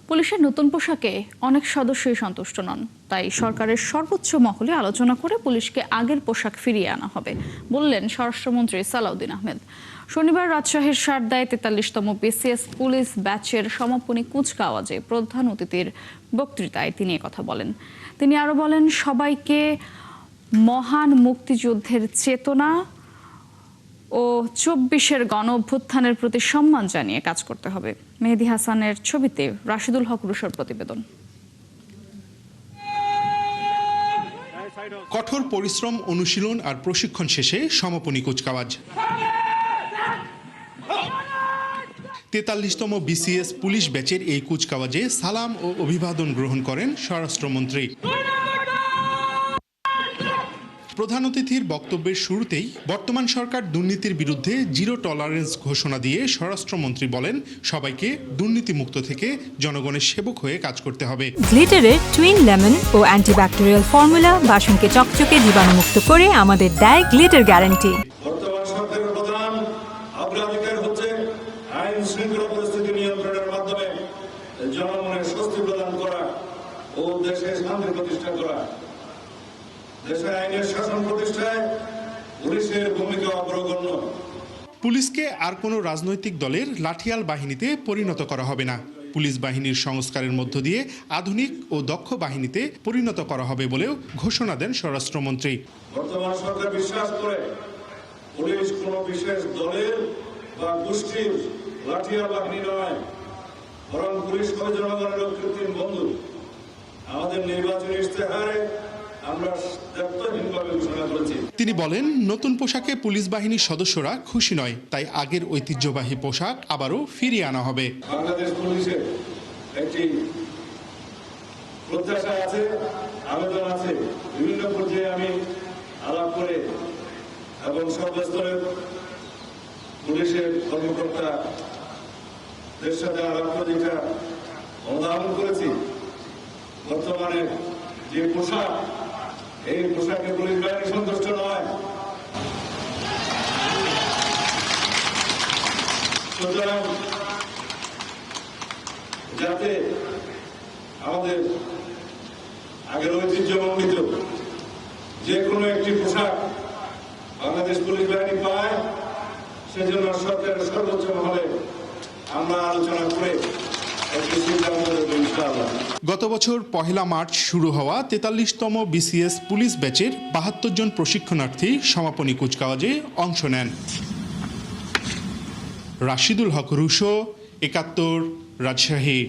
পুলিশের নতুন পোশাকে অনেক সদস্যই সন্তুষ্ট নন, তাই সরকারের সর্বোচ্চ মহলে আলোচনা করে পুলিশকে আগের পোশাক ফিরিয়ে আনা হবে বললেন স্বরাষ্ট্রমন্ত্রী সালাউদ্দিন আহমেদ। শনিবার রাজশাহীর সারদায় ৪৩তম বিসিএস পুলিশ ব্যাচের সমাপনী কুচকাওয়াজে প্রধান অতিথির বক্তৃতায় তিনি কথা বলেন। তিনি আরো বলেন, সবাইকে মহান মুক্তিযুদ্ধের চেতনা ও ২৪-এর গণ অভ্যুত্থানের প্রতি সম্মান জানিয়ে কাজ করতে হবে। মেহেদী হাসানের ছবিতে রাশিদুল হক রুশোর প্রতিবেদন। কঠোর পরিশ্রম, অনুশীলন আর প্রশিক্ষণ শেষে সমাপনী কুচকাওয়াজ। ৪৩তম বিসিএস পুলিশ ব্যাচের এই কুচকাওয়াজে সালাম ও অভিবাদন গ্রহণ করেন স্বরাষ্ট্রমন্ত্রী। প্রধান অতিথির বক্তব্যের শুরুতেই বর্তমান সরকার দুর্নীতির বিরুদ্ধে জিরো টলারেন্স ঘোষণা দিয়ে স্বরাষ্ট্রমন্ত্রী বলেন, সবাইকে দুর্নীতিমুক্ত থেকে জনগণের সেবক হয়ে কাজ করতে হবে। গ্লিটারের টুইন লেমন ও অ্যান্টিব্যাকটেরিয়াল ফর্মুলা বাসনকে চকচকে জীবাণুমুক্ত করে আমাদের দেয় গ্লিটার গ্যারান্টি। বর্তমান সরকারের প্রধান অগ্রাধিকার হচ্ছে আইন শৃঙ্খলা পরিস্থিতি নিয়ন্ত্রণের মাধ্যমে জনগণের স্বস্তি প্রদান করা ও দেশে শান্তি প্রতিষ্ঠা করা। দেশে আইনের শাসন প্রতিষ্ঠায় পুলিশের ভূমিকা অগ্রগণ্য। পুলিশকে আর কোনো রাজনৈতিক দলের লাঠিয়াল বাহিনীতে পরিণত করা হবে না। পুলিশ বাহিনীর সংস্কারের মধ্য দিয়ে আধুনিক ও দক্ষ বাহিনীতে পরিণত করা হবে বলেও ঘোষণা দেন স্বরাষ্ট্রমন্ত্রী। বর্তমান সরকার বিশ্বাস করে পুলিশ কোনো বিশেষ দলের বা গোষ্ঠীর লাঠিয়াল বাহিনী নয়, বরং পুলিশ হবে জনগণের কৃত্রিম বন্ধু। আমাদের নির্বাচনী ইশতেহারে তিনি বলেন, নতুন পোশাকে পুলিশ বাহিনীর সদস্যরা খুশি নয়, তাই আগের ঐতিহ্যবাহী পোশাক আবারও ফিরিয়ে আনা হবে। বাংলাদেশ পুলিশের একটি প্রত্যাশা আছে, আবেদন আছে। বিভিন্ন পর্যায়ে আমি আলাপ করে এবং সর্বস্তরের পুলিশের কর্মকর্তাদের সাথে আলাপ করে যেটা অনুধাবন করেছি, বর্তমানে যে পোশাক, এই পোশাকে পুলিশ বাহিনী সন্তুষ্ট নয়। সুতরাং যাতে আমাদের আগের ঐতিহ্যমণ্ডিত যে কোনো একটি পোশাক বাংলাদেশ পুলিশ বাহিনী পায়, সেজন্য সরকারের সর্বোচ্চ মহলে আমরা আলোচনা করে গত বছর ১ মার্চ শুরু হওয়া ৪৩তম বিসিএস পুলিশ ব্যাচের ৭২ জন প্রশিক্ষণার্থী সমাপনী কুচকাওয়াজে অংশ নেন। রাশিদুল হক রুশো, ৭১, রাজশাহী।